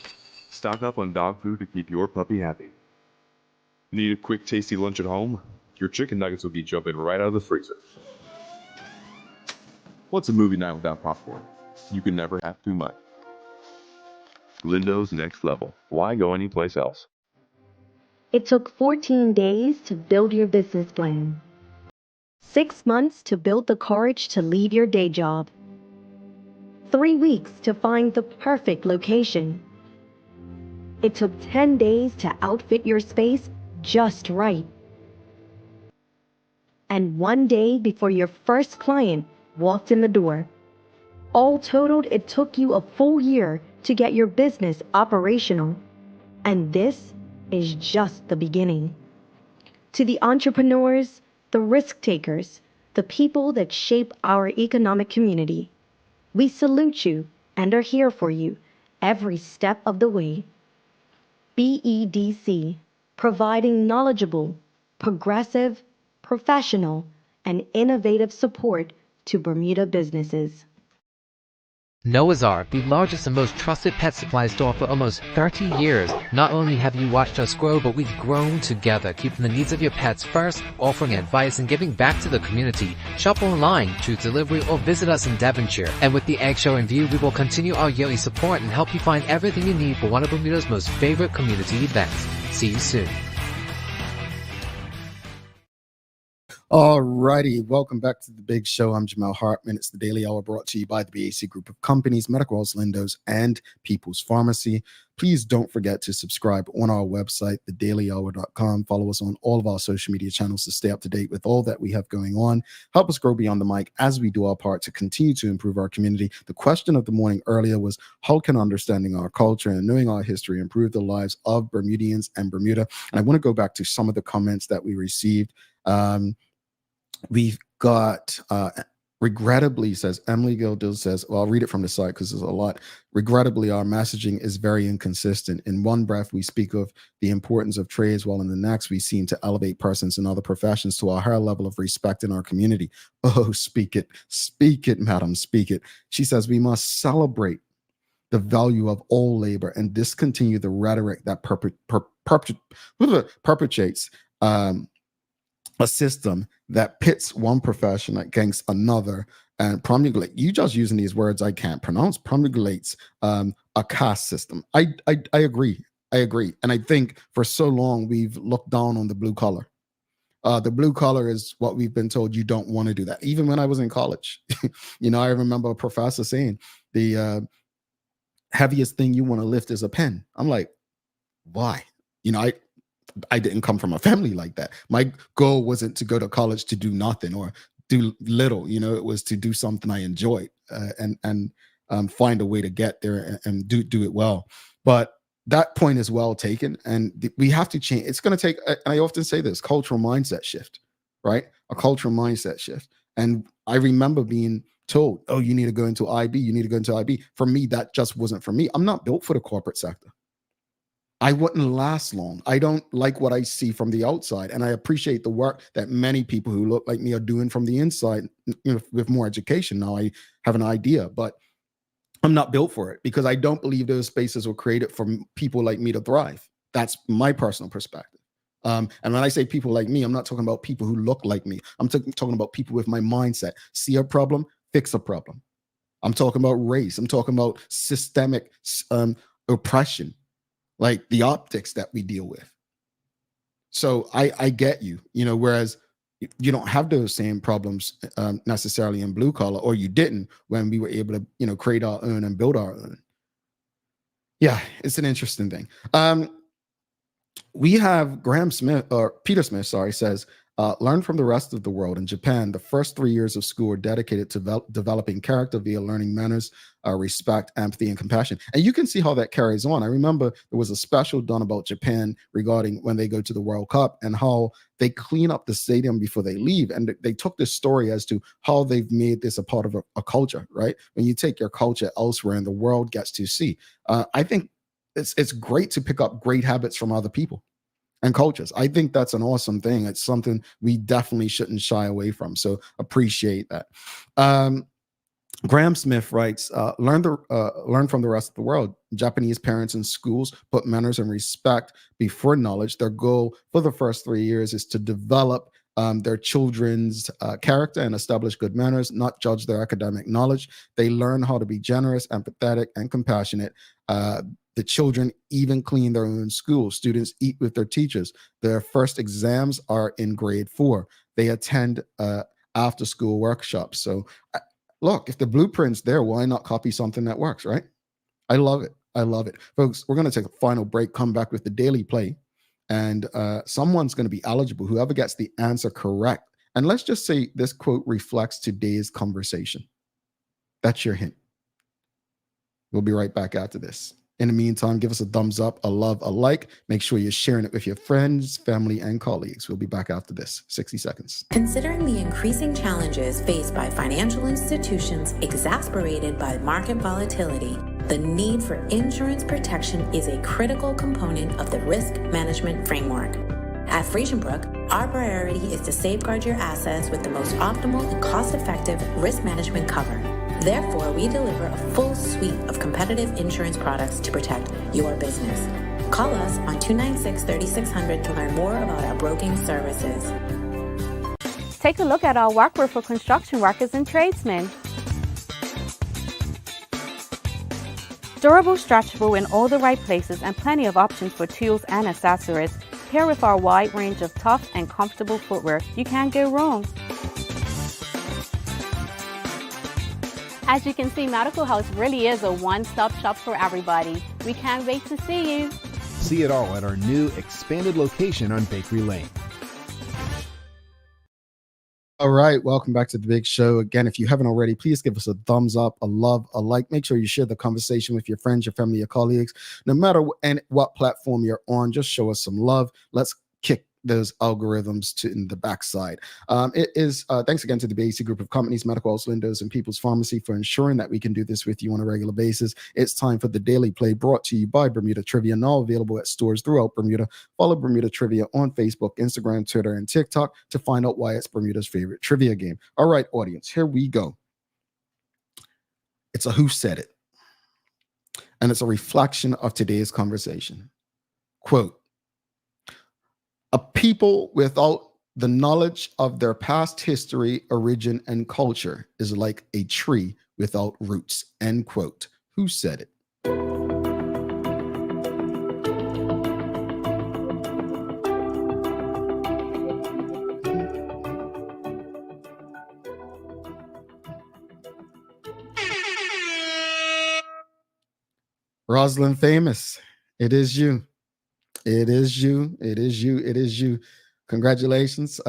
Stock up on dog food to keep your puppy happy. Need a quick, tasty lunch at home? Your chicken nuggets will be jumping right out of the freezer. What's a movie night without popcorn? You can never have too much. Lindo's Next Level. Why go anyplace else? It took 14 days to build your business plan. 6 months to build the courage to leave your day job. 3 weeks to find the perfect location. It took 10 days to outfit your space just right. And 1 day before your first client walked in the door. All totaled, it took you a full year to get your business operational. And this is just the beginning. To the entrepreneurs, the risk takers, the people that shape our economic community, we salute you and are here for you every step of the way. BEDC, providing knowledgeable, progressive, professional, and innovative support to Bermuda businesses. Noah's Ark, the largest and most trusted pet supply store for almost 30 years. Not only have you watched us grow, but we've grown together, keeping the needs of your pets first, offering advice and giving back to the community. Shop online, choose delivery, or visit us in Devonshire. And with the Egg Show in view, we will continue our yearly support and help you find everything you need for one of Bermuda's most favorite community events. See you soon. All righty, welcome back to the big show. I'm Jamal Hartman. It's the Daily Hour brought to you by the BAC Group of Companies, Medical House Lindos, and People's Pharmacy. Please don't forget to subscribe on our website, thedailyhour.com. Follow us on all of our social media channels to stay up to date with all that we have going on. Help us grow beyond the mic as we do our part to continue to improve our community. The question of the morning earlier was, how can understanding our culture and knowing our history improve the lives of Bermudians and Bermuda? And I want to go back to some of the comments that we received. We've got, regrettably, says Emily Gildill says, well, I'll read it from the site because there's a lot. Regrettably, our messaging is very inconsistent. In one breath, we speak of the importance of trades, while in the next, we seem to elevate persons in other professions to a higher level of respect in our community. Oh, speak it, madam, speak it. She says, we must celebrate the value of all labor and discontinue the rhetoric that perpetuates a system that pits one profession against another and promulgate, you just using these words I can't pronounce, promulgates a caste system. I agree. And I think for so long we've looked down on the blue collar. The blue collar is what we've been told you don't want to do that. Even when I was in college, I remember a professor saying the heaviest thing you want to lift is a pen. I'm like, why? I didn't come from a family like that. My goal wasn't to go to college to do nothing or do little, it was to do something I enjoyed and find a way to get there and do it well. But that point is well taken. And we have to change. It's going to take, and I often say this, cultural mindset shift, right? A cultural mindset shift. And I remember being told, oh, you need to go into IB. You need to go into IB. For me, that just wasn't for me. I'm not built for the corporate sector. I wouldn't last long. I don't like what I see from the outside, and I appreciate the work that many people who look like me are doing from the inside. With more education now, I have an idea, but I'm not built for it because I don't believe those spaces were created for people like me to thrive. That's my personal perspective. And when I say people like me, I'm not talking about people who look like me. I'm talking about people with my mindset. See a problem, fix a problem. I'm talking about race. I'm talking about systemic oppression, like the optics that we deal with. So I get you, whereas you don't have those same problems necessarily in blue collar, or you didn't when we were able to, create our own and build our own. Yeah, it's an interesting thing. We have Peter Smith, says, learn from the rest of the world. In Japan, the first 3 years of school are dedicated to developing character via learning manners, respect, empathy, and compassion. And you can see how that carries on. I remember there was a special done about Japan regarding when they go to the World Cup and how they clean up the stadium before they leave. And they took this story as to how they've made this a part of a culture, right? When you take your culture elsewhere and the world gets to see. I think it's great to pick up great habits from other people and cultures. I think that's an awesome thing. It's something we definitely shouldn't shy away from. So appreciate that. Graham Smith writes, learn from the rest of the world. Japanese parents in schools put manners and respect before knowledge. Their goal for the first 3 years is to develop their children's character and establish good manners, not judge their academic knowledge. They learn how to be generous, empathetic, and compassionate. The children even clean their own school. Students eat with their teachers. Their first exams are in grade 4. They attend after school workshops. So look, if the blueprint's there, why not copy something that works, right? I love it. I love it. Folks, we're going to take a final break, come back with the daily play, and someone's going to be eligible, whoever gets the answer correct. And let's just say this quote reflects today's conversation. That's your hint. We'll be right back after this. In the meantime, give us a thumbs up, a love, a like. Make sure you're sharing it with your friends, family, and colleagues. We'll be back after this. 60 seconds. Considering the increasing challenges faced by financial institutions exacerbated by market volatility, the need for insurance protection is a critical component of the risk management framework. At Friesenbrook, our priority is to safeguard your assets with the most optimal and cost-effective risk management cover. Therefore, we deliver a full suite of competitive insurance products to protect your business. Call us on 296-3600 to learn more about our broking services. Take a look at our workwear for construction workers and tradesmen. Durable, stretchable in all the right places, and plenty of options for tools and accessories. Paired with our wide range of tough and comfortable footwear, you can't go wrong. As you can see, Medical House really is a one-stop shop for everybody. We can't wait to see you. See it all at our new expanded location on Bakery Lane. All right, welcome back to the big show. Again, if you haven't already, please give us a thumbs up, a love, a like. Make sure you share the conversation with your friends, your family, your colleagues. No matter what platform you're on, just show us some love. Let's kick those algorithms to in the backside. It is thanks again to the BAC group of companies, Medical House Windows, and People's Pharmacy for ensuring that we can do this with you on a regular basis. It's time for the Daily Play, brought to you by Bermuda Trivia, now available at stores throughout Bermuda. Follow Bermuda Trivia on Facebook, Instagram, Twitter, and TikTok to find out why it's Bermuda's favorite trivia game. All right, audience, here we go. It's a Who Said It, and it's a reflection of today's conversation. Quote, a people without the knowledge of their past history, origin, and culture is like a tree without roots. End quote. Who said it? Rosalind Famous, it is you. It is you. It is you. It is you. Congratulations.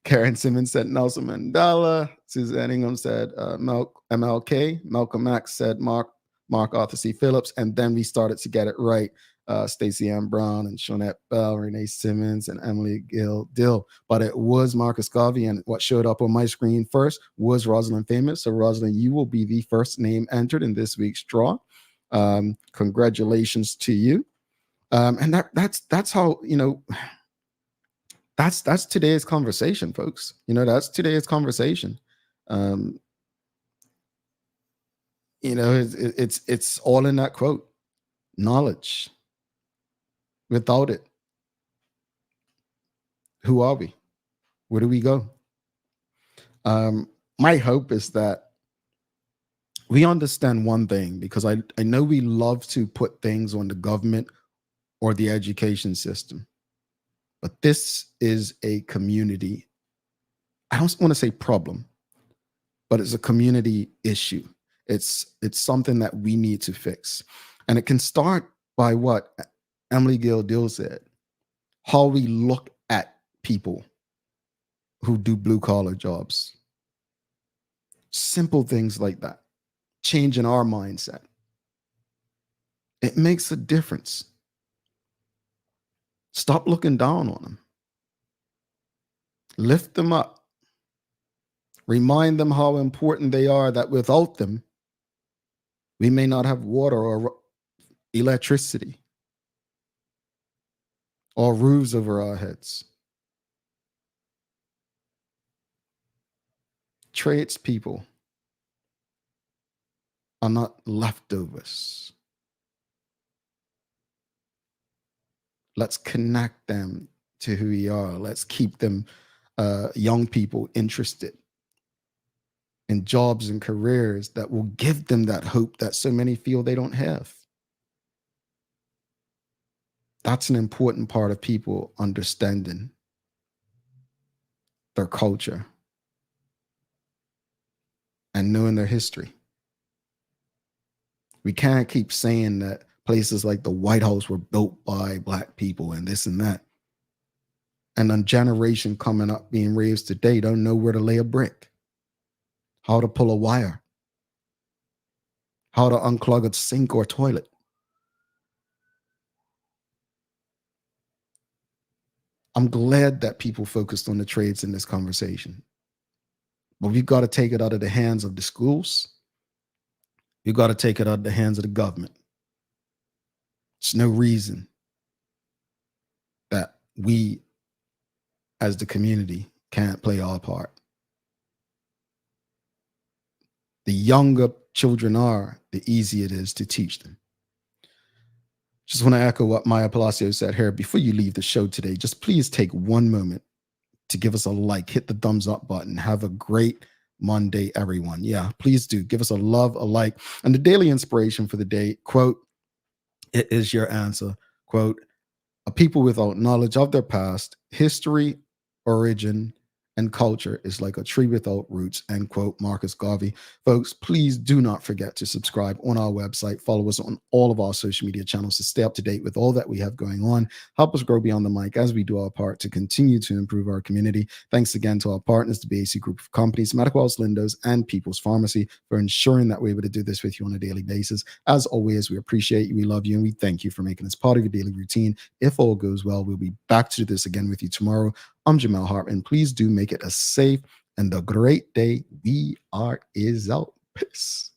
Karen Simmons said Nelson Mandela. Suzanne Ingham said MLK. Malcolm X said Mark Arthur C. Phillips. And then we started to get it right. Stacey Ann Brown and Shawnette Bell, Renee Simmons, and Emily Gill Dill. But it was Marcus Garvey, and what showed up on my screen first was Rosalind Famous. So Rosalind, you will be the first name entered in this week's draw. Congratulations to you. And that's how, that's today's conversation, folks. That's today's conversation. It's all in that quote: knowledge. Without it, who are we? Where do we go? My hope is that we understand one thing, because I know we love to put things on the government or the education system, but this is a community. I don't want to say problem, but it's a community issue. It's something that we need to fix. And it can start by what Emily Gildill said: how we look at people who do blue collar jobs. Simple things like that. Changing our mindset. It makes a difference. Stop looking down on them. Lift them up. Remind them how important they are, that without them, we may not have water or electricity or roofs over our heads. Tradespeople are not leftovers. Let's connect them to who we are. Let's keep them, young people, interested in jobs and careers that will give them that hope that so many feel they don't have. That's an important part of people understanding their culture and knowing their history. We can't keep saying that places like the White House were built by Black people and this and that, and a generation coming up being raised today don't know where to lay a brick, how to pull a wire, how to unclog a sink or toilet. I'm glad that people focused on the trades in this conversation, but we've got to take it out of the hands of the schools. We've got to take it out of the hands of the government. There's no reason that we, as the community, can't play our part. The younger children are, the easier it is to teach them. Just want to echo what Maya Palacio said here. Before you leave the show today, just please take one moment to give us a like, hit the thumbs up button. Have a great Monday, everyone. Yeah, please do. Give us a love, a like. And the daily inspiration for the day, quote, it is your answer. Quote, a people without knowledge of their past, history, origin, and culture is like a tree without roots, end quote, Marcus Garvey. Folks, please do not forget to subscribe on our website. Follow us on all of our social media channels to stay up to date with all that we have going on. Help us grow beyond the mic as we do our part to continue to improve our community. Thanks again to our partners, the BAC Group of Companies, Medical House Lindos, and People's Pharmacy, for ensuring that we're able to do this with you on a daily basis. As always, we appreciate you, we love you, and we thank you for making this part of your daily routine. If all goes well, we'll be back to do this again with you tomorrow. I'm Jamal Hartman. Please do make it a safe and a great day. We are is out. Peace.